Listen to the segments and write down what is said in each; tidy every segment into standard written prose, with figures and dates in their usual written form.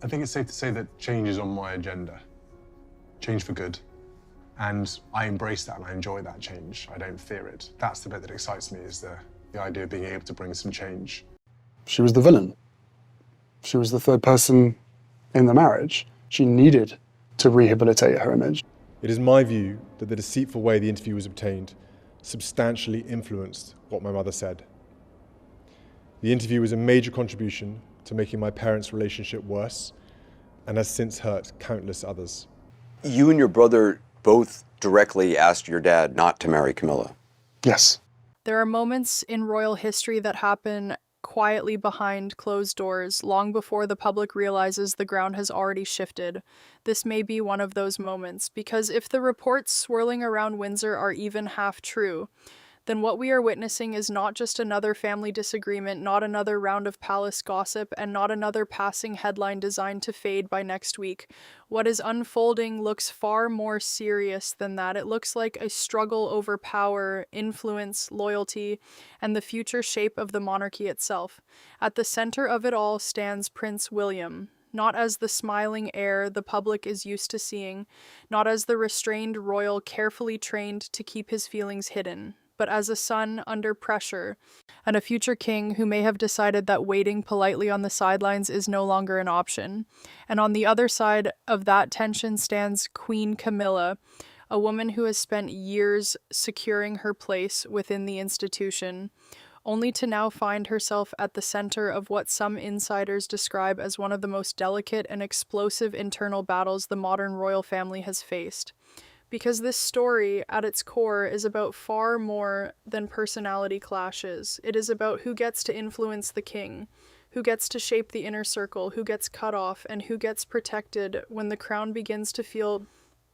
I think it's safe to say that change is on my agenda. Change for good. And I embrace that and I enjoy that change. I don't fear it. That's the bit that excites me, is the idea of being able to bring some change. She was the villain. She was the third person in the marriage. She needed to rehabilitate her image. It is my view that the deceitful way the interview was obtained substantially influenced what my mother said. The interview was a major contribution to making my parents' relationship worse and has since hurt countless others. You and your brother both directly asked your dad not to marry Camilla. Yes. There are moments in royal history that happen quietly behind closed doors, long before the public realizes the ground has already shifted. This may be one of those moments, because if the reports swirling around Windsor are even half true, then what we are witnessing is not just another family disagreement, not another round of palace gossip, and not another passing headline designed to fade by next week. What is unfolding looks far more serious than that. It looks like a struggle over power, influence, loyalty, and the future shape of the monarchy itself. At the center of it all stands Prince William. Not as the smiling heir the public is used to seeing, not as the restrained royal carefully trained to keep his feelings hidden, but as a son under pressure, and a future king who may have decided that waiting politely on the sidelines is no longer an option. And on the other side of that tension stands Queen Camilla, a woman who has spent years securing her place within the institution, only to now find herself at the center of what some insiders describe as one of the most delicate and explosive internal battles the modern royal family has faced. Because this story, at its core, is about far more than personality clashes. It is about who gets to influence the king, who gets to shape the inner circle, who gets cut off, and who gets protected when the crown begins to feel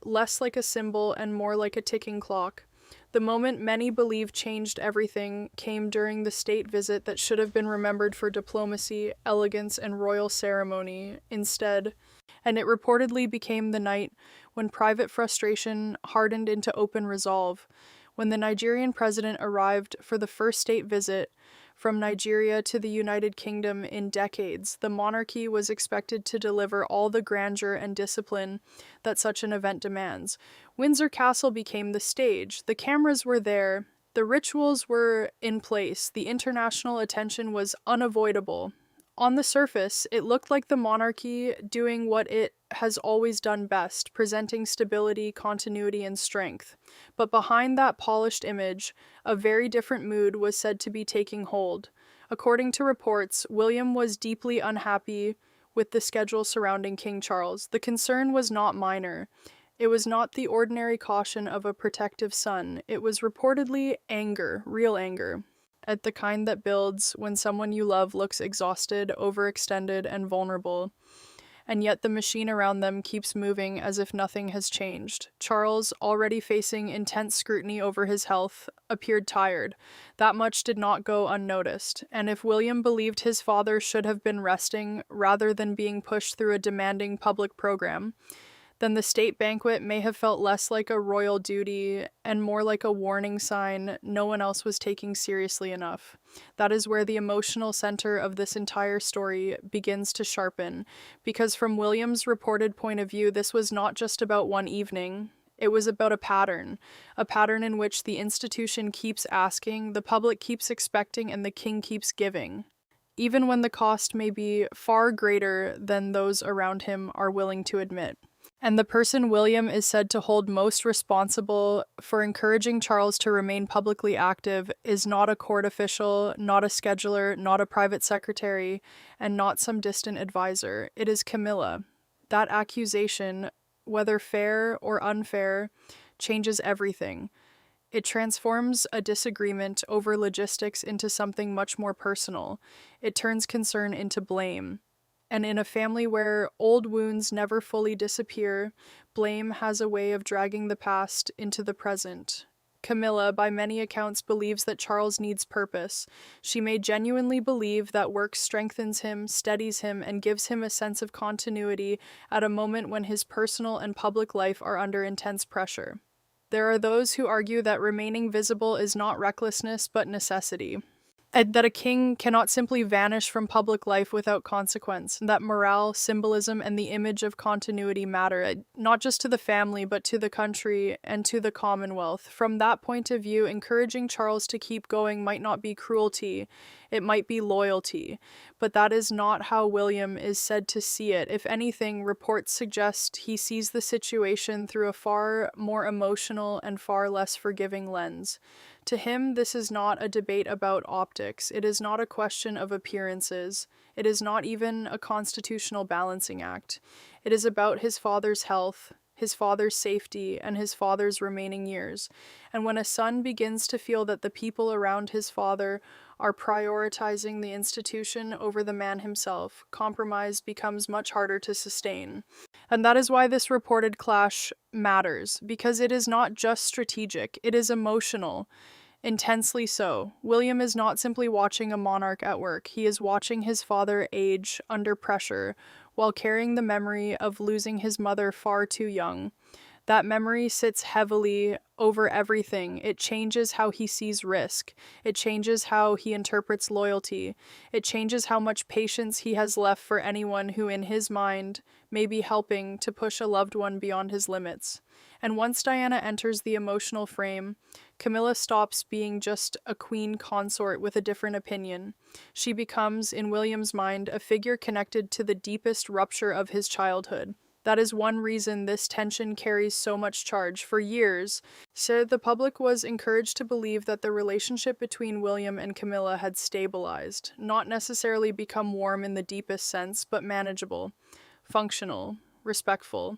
less like a symbol and more like a ticking clock. The moment many believe changed everything came during the state visit that should have been remembered for diplomacy, elegance, and royal ceremony instead, and it reportedly became the night when private frustration hardened into open resolve. When the Nigerian president arrived for the first state visit from Nigeria to the United Kingdom in decades, the monarchy was expected to deliver all the grandeur and discipline that such an event demands. Windsor Castle became the stage. The cameras were there. The rituals were in place. The international attention was unavoidable. On the surface, it looked like the monarchy doing what it has always done best, presenting stability, continuity, and strength. But behind that polished image, a very different mood was said to be taking hold. According to reports, William was deeply unhappy with the schedule surrounding King Charles. The concern was not minor. It was not the ordinary caution of a protective son. It was reportedly anger, real anger, at the kind that builds when someone you love looks exhausted, overextended, and vulnerable. And yet the machine around them keeps moving as if nothing has changed. Charles, already facing intense scrutiny over his health, appeared tired. That much did not go unnoticed. And if William believed his father should have been resting rather than being pushed through a demanding public program, then the state banquet may have felt less like a royal duty and more like a warning sign no one else was taking seriously enough. That is where the emotional center of this entire story begins to sharpen, because from William's reported point of view, this was not just about one evening. It was about a pattern in which the institution keeps asking, the public keeps expecting, and the king keeps giving, even when the cost may be far greater than those around him are willing to admit. And the person William is said to hold most responsible for encouraging Charles to remain publicly active is not a court official, not a scheduler, not a private secretary, and not some distant advisor. It is Camilla. That accusation, whether fair or unfair, changes everything. It transforms a disagreement over logistics into something much more personal. It turns concern into blame. And in a family where old wounds never fully disappear, blame has a way of dragging the past into the present. Camilla, by many accounts, believes that Charles needs purpose. She may genuinely believe that work strengthens him, steadies him, and gives him a sense of continuity at a moment when his personal and public life are under intense pressure. There are those who argue that remaining visible is not recklessness but necessity. that a king cannot simply vanish from public life without consequence, and that morale, symbolism, and the image of continuity matter, not just to the family, but to the country and to the Commonwealth. From that point of view, encouraging Charles to keep going might not be cruelty, it might be loyalty. But that is not how William is said to see it. If anything, reports suggest he sees the situation through a far more emotional and far less forgiving lens. To him, this is not a debate about optics. It is not a question of appearances. It is not even a constitutional balancing act. It is about his father's health, his father's safety, and his father's remaining years. And when a son begins to feel that the people around his father are prioritizing the institution over the man himself, compromise becomes much harder to sustain. And that is why this reported clash matters, because it is not just strategic, it is emotional. Intensely so. William is not simply watching a monarch at work, he is watching his father age under pressure while carrying the memory of losing his mother far too young. That memory sits heavily over everything. It changes how he sees risk. It changes how he interprets loyalty. It changes how much patience he has left for anyone who, in his mind, may be helping to push a loved one beyond his limits. And once Diana enters the emotional frame, Camilla stops being just a queen consort with a different opinion. She becomes, in William's mind, a figure connected to the deepest rupture of his childhood. That is one reason this tension carries so much charge. For years, the public was encouraged to believe that the relationship between William and Camilla had stabilized, not necessarily become warm in the deepest sense, but manageable, functional, respectful.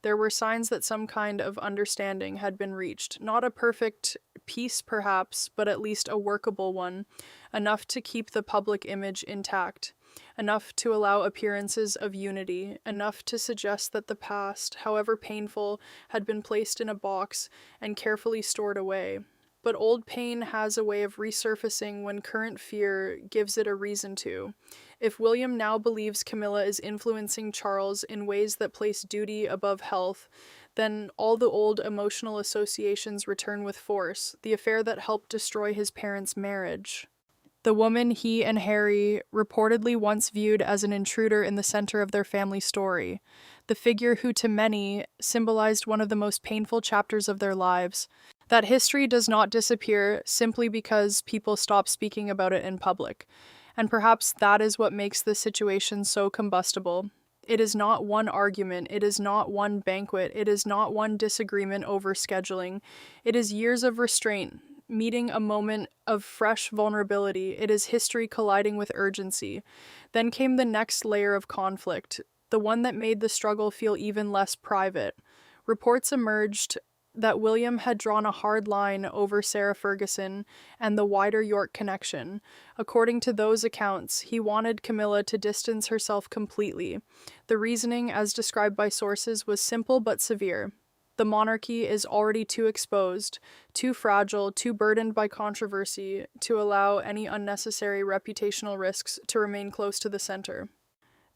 There were signs that some kind of understanding had been reached. Not a perfect peace, perhaps, but at least a workable one, enough to keep the public image intact, enough to allow appearances of unity, enough to suggest that the past, however painful, had been placed in a box and carefully stored away. But old pain has a way of resurfacing when current fear gives it a reason to. If William now believes Camilla is influencing Charles in ways that place duty above health, then all the old emotional associations return with force, the affair that helped destroy his parents' marriage. The woman he and Harry reportedly once viewed as an intruder in the center of their family story, the figure who to many symbolized one of the most painful chapters of their lives. That history does not disappear simply because people stop speaking about it in public. And perhaps that is what makes this situation so combustible. It is not one argument, it is not one banquet, it is not one disagreement over scheduling. It is years of restraint, meeting a moment of fresh vulnerability. It is history colliding with urgency. Then came the next layer of conflict, the one that made the struggle feel even less private. Reports emerged that William had drawn a hard line over Sarah Ferguson and the wider York connection. According to those accounts, he wanted Camilla to distance herself completely. The reasoning, as described by sources, was simple but severe. The monarchy is already too exposed, too fragile, too burdened by controversy to allow any unnecessary reputational risks to remain close to the center.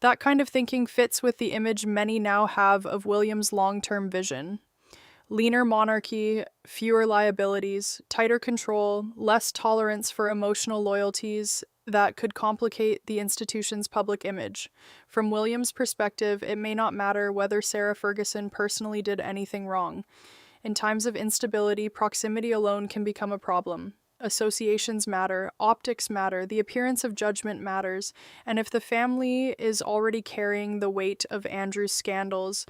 That kind of thinking fits with the image many now have of William's long-term vision. Leaner monarchy, fewer liabilities, tighter control, less tolerance for emotional loyalties that could complicate the institution's public image. From William's perspective, it may not matter whether Sarah Ferguson personally did anything wrong. In times of instability, proximity alone can become a problem. Associations matter, optics matter, the appearance of judgment matters, and if the family is already carrying the weight of Andrew's scandals,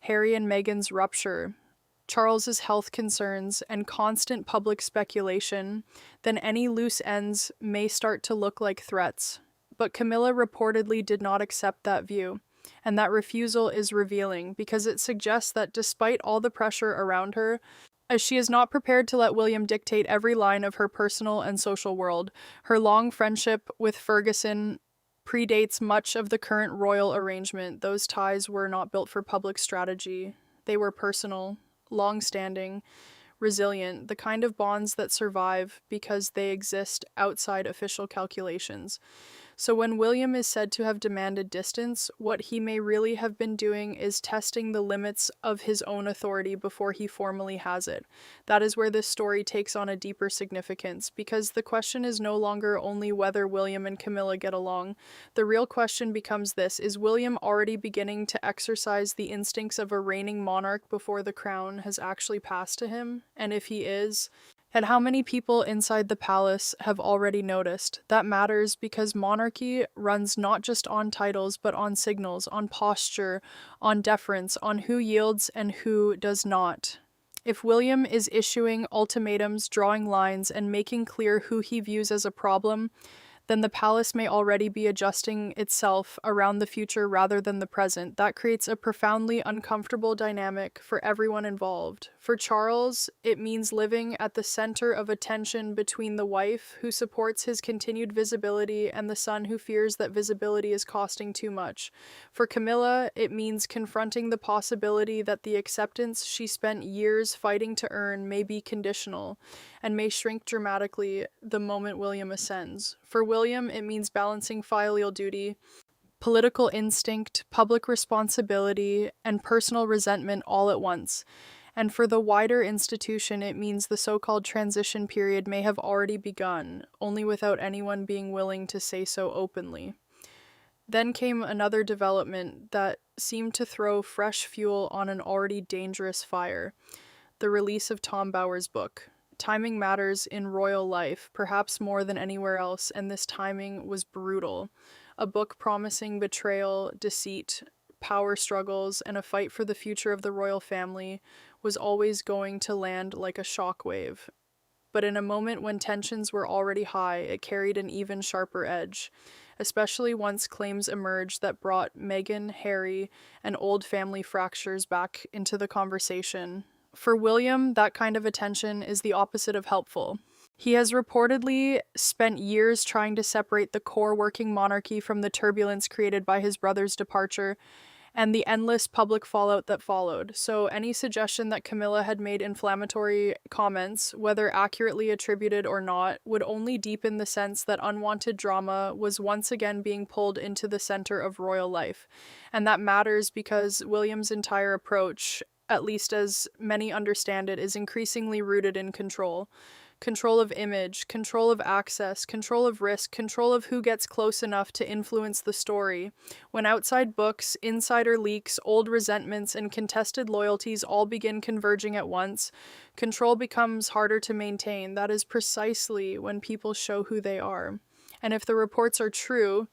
Harry and Meghan's rupture, Charles's health concerns, and constant public speculation, then any loose ends may start to look like threats. But Camilla reportedly did not accept that view, and that refusal is revealing because it suggests that despite all the pressure around her, as she is not prepared to let William dictate every line of her personal and social world, her long friendship with Ferguson predates much of the current royal arrangement. Those ties were not built for public strategy. They were personal, long-standing, resilient, the kind of bonds that survive because they exist outside official calculations. So when William is said to have demanded distance, what he may really have been doing is testing the limits of his own authority before he formally has it. That is where this story takes on a deeper significance, because the question is no longer only whether William and Camilla get along. The real question becomes this: is William already beginning to exercise the instincts of a reigning monarch before the crown has actually passed to him? And if he is, and how many people inside the palace have already noticed? That matters because monarchy runs not just on titles, but on signals, on posture, on deference, on who yields and who does not. If William is issuing ultimatums, drawing lines, and making clear who he views as a problem, then the palace may already be adjusting itself around the future rather than the present. That creates a profoundly uncomfortable dynamic for everyone involved. For Charles, it means living at the center of a tension between the wife, who supports his continued visibility, and the son who fears that visibility is costing too much. For Camilla, it means confronting the possibility that the acceptance she spent years fighting to earn may be conditional, and may shrink dramatically the moment William ascends. For William, it means balancing filial duty, political instinct, public responsibility, and personal resentment all at once. And for the wider institution, it means the so-called transition period may have already begun, only without anyone being willing to say so openly. Then came another development that seemed to throw fresh fuel on an already dangerous fire: the release of Tom Bower's book. Timing matters in royal life, perhaps more than anywhere else, and this timing was brutal. A book promising betrayal, deceit, power struggles, and a fight for the future of the royal family was always going to land like a shockwave. But in a moment when tensions were already high, it carried an even sharper edge, especially once claims emerged that brought Meghan, Harry, and old family fractures back into the conversation. For William, that kind of attention is the opposite of helpful. He has reportedly spent years trying to separate the core working monarchy from the turbulence created by his brother's departure and the endless public fallout that followed. So any suggestion that Camilla had made inflammatory comments, whether accurately attributed or not, would only deepen the sense that unwanted drama was once again being pulled into the center of royal life. And that matters because William's entire approach, at least as many understand it, is increasingly rooted in control. Control of image, control of access, control of risk, control of who gets close enough to influence the story. When outside books, insider leaks, old resentments, and contested loyalties all begin converging at once, control becomes harder to maintain. That is precisely when people show who they are. And if the reports are true,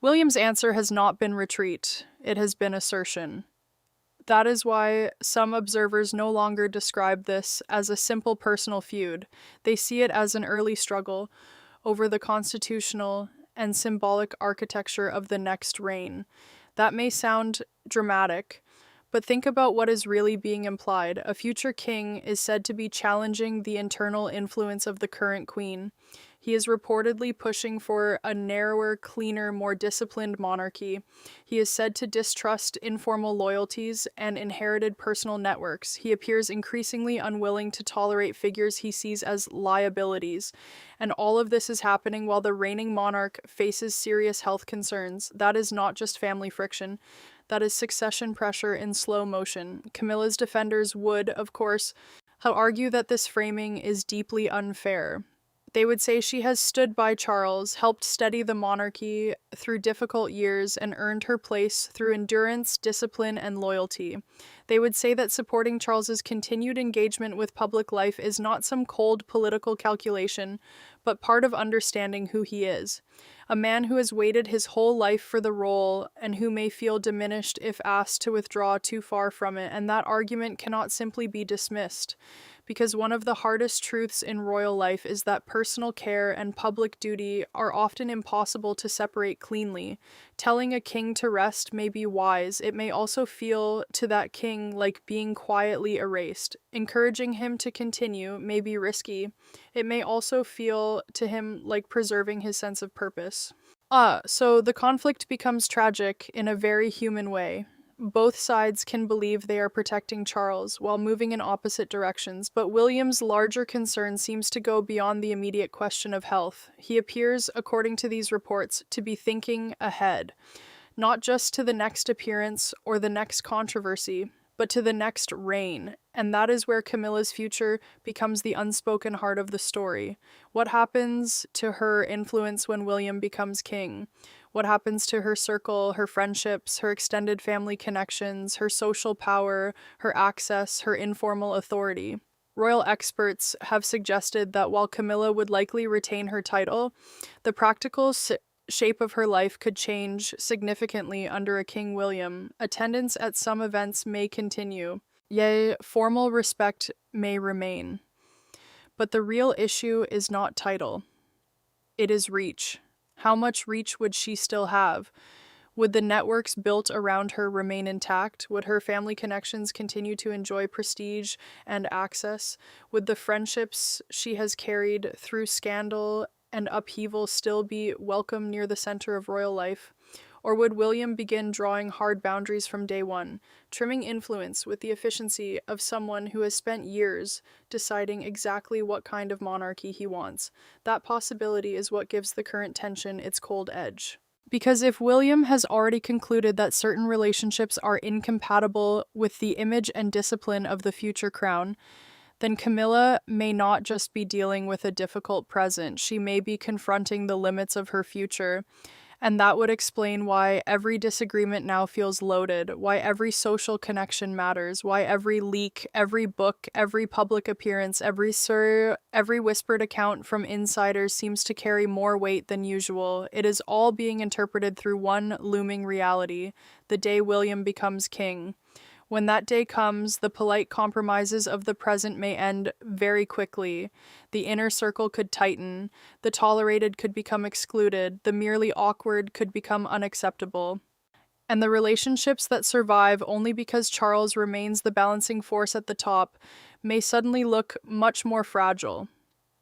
William's answer has not been retreat. It has been assertion. That is why some observers no longer describe this as a simple personal feud. They see it as an early struggle over the constitutional and symbolic architecture of the next reign. That may sound dramatic, but think about what is really being implied. A future king is said to be challenging the internal influence of the current queen. He is reportedly pushing for a narrower, cleaner, more disciplined monarchy. He is said to distrust informal loyalties and inherited personal networks. He appears increasingly unwilling to tolerate figures he sees as liabilities. And all of this is happening while the reigning monarch faces serious health concerns. That is not just family friction. That is succession pressure in slow motion. Camilla's defenders would, of course, argue that this framing is deeply unfair. They would say she has stood by Charles, helped steady the monarchy through difficult years, and earned her place through endurance, discipline, and loyalty. They would say that supporting Charles's continued engagement with public life is not some cold political calculation, but part of understanding who he is. A man who has waited his whole life for the role and who may feel diminished if asked to withdraw too far from it, and that argument cannot simply be dismissed. Because one of the hardest truths in royal life is that personal care and public duty are often impossible to separate cleanly. Telling a king to rest may be wise. It may also feel to that king like being quietly erased. Encouraging him to continue may be risky. It may also feel to him like preserving his sense of purpose. So the conflict becomes tragic in a very human way. both sides can believe they are protecting Charles while moving in opposite directions, but William's larger concern seems to go beyond the immediate question of health. He appears, according to these reports, to be thinking ahead, not just to the next appearance or the next controversy, but to the next reign, and that is where Camilla's future becomes the unspoken heart of the story. What happens to her influence when William becomes king? What happens to her circle, her friendships, her extended family connections, her social power, her access, her informal authority? Royal experts have suggested that while Camilla would likely retain her title, the practical shape of her life could change significantly under a King William. Attendance at some events may continue, yea, formal respect may remain. But the real issue is not title. It is reach. How much reach would she still have? Would the networks built around her remain intact? Would her family connections continue to enjoy prestige and access? Would the friendships she has carried through scandal and upheaval still be welcome near the center of royal life? Or would William begin drawing hard boundaries from day one, trimming influence with the efficiency of someone who has spent years deciding exactly what kind of monarchy he wants? That possibility is what gives the current tension its cold edge. Because if William has already concluded that certain relationships are incompatible with the image and discipline of the future crown, then Camilla may not just be dealing with a difficult present, she may be confronting the limits of her future. And that would explain why every disagreement now feels loaded, why every social connection matters, why every leak, every book, every public appearance, every whispered account from insiders seems to carry more weight than usual. It is all being interpreted through one looming reality: the day William becomes king. When that day comes, the polite compromises of the present may end very quickly. The inner circle could tighten, the tolerated could become excluded, the merely awkward could become unacceptable. And the relationships that survive only because Charles remains the balancing force at the top may suddenly look much more fragile.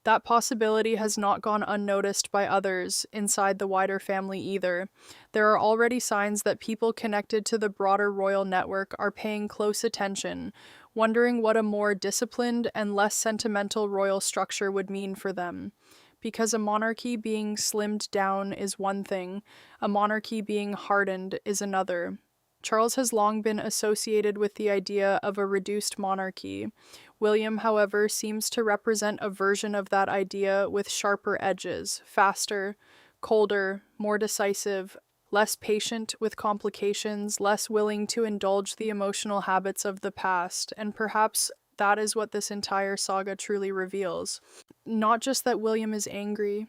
That possibility has not gone unnoticed by others inside the wider family either. There are already signs that people connected to the broader royal network are paying close attention, wondering what a more disciplined and less sentimental royal structure would mean for them. Because a monarchy being slimmed down is one thing, a monarchy being hardened is another. Charles has long been associated with the idea of a reduced monarchy. William, however, seems to represent a version of that idea with sharper edges, faster, colder, more decisive, less patient with complications, less willing to indulge the emotional habits of the past, and perhaps that is what this entire saga truly reveals. Not just that William is angry,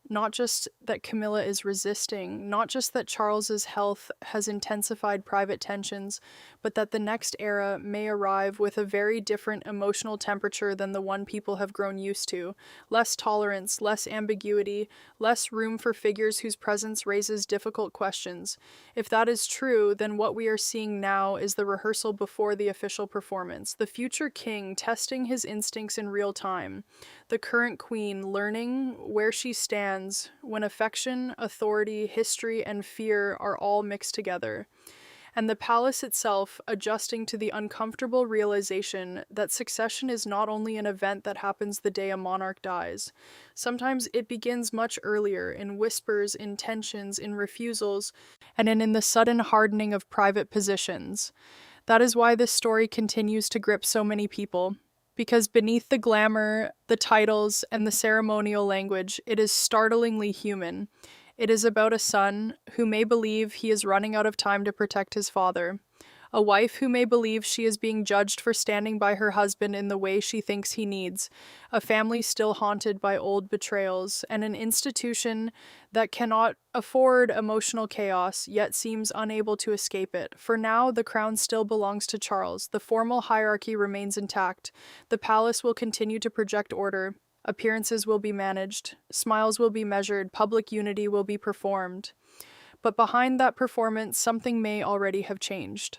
not just that Camilla is resisting, not just that Charles's health has intensified private tensions, but that the next era may arrive with a very different emotional temperature than the one people have grown used to. Less tolerance, less ambiguity, less room for figures whose presence raises difficult questions. If that is true, then what we are seeing now is the rehearsal before the official performance. The future king testing his instincts in real time. The current queen learning where she stands when affection, authority, history, and fear are all mixed together. And the palace itself adjusting to the uncomfortable realization that succession is not only an event that happens the day a monarch dies. Sometimes it begins much earlier, in whispers, in tensions, in refusals, and in the sudden hardening of private positions. That is why this story continues to grip so many people. Because beneath the glamour, the titles, and the ceremonial language, it is startlingly human. It is about a son who may believe he is running out of time to protect his father, a wife who may believe she is being judged for standing by her husband in the way she thinks he needs, a family still haunted by old betrayals, and an institution that cannot afford emotional chaos, yet seems unable to escape it. For now, the crown still belongs to Charles. The formal hierarchy remains intact. The palace will continue to project order. Appearances will be managed, smiles will be measured, public unity will be performed. But behind that performance, something may already have changed.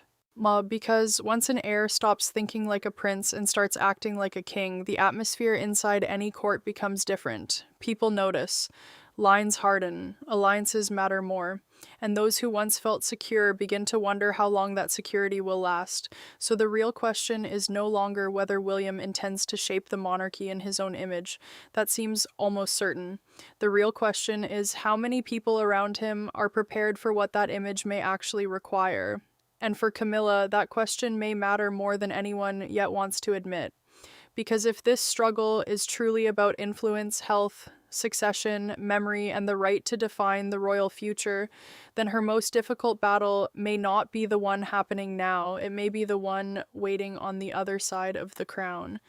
Because once an heir stops thinking like a prince and starts acting like a king, the atmosphere inside any court becomes different. People notice. Lines harden. Alliances matter more. and those who once felt secure begin to wonder how long that security will last. So the real question is no longer whether William intends to shape the monarchy in his own image. That seems almost certain. The real question is how many people around him are prepared for what that image may actually require. And for Camilla, that question may matter more than anyone yet wants to admit. Because if this struggle is truly about influence, health, succession, memory, and the right to define the royal future, then her most difficult battle may not be the one happening now. It may be the one waiting on the other side of the crown.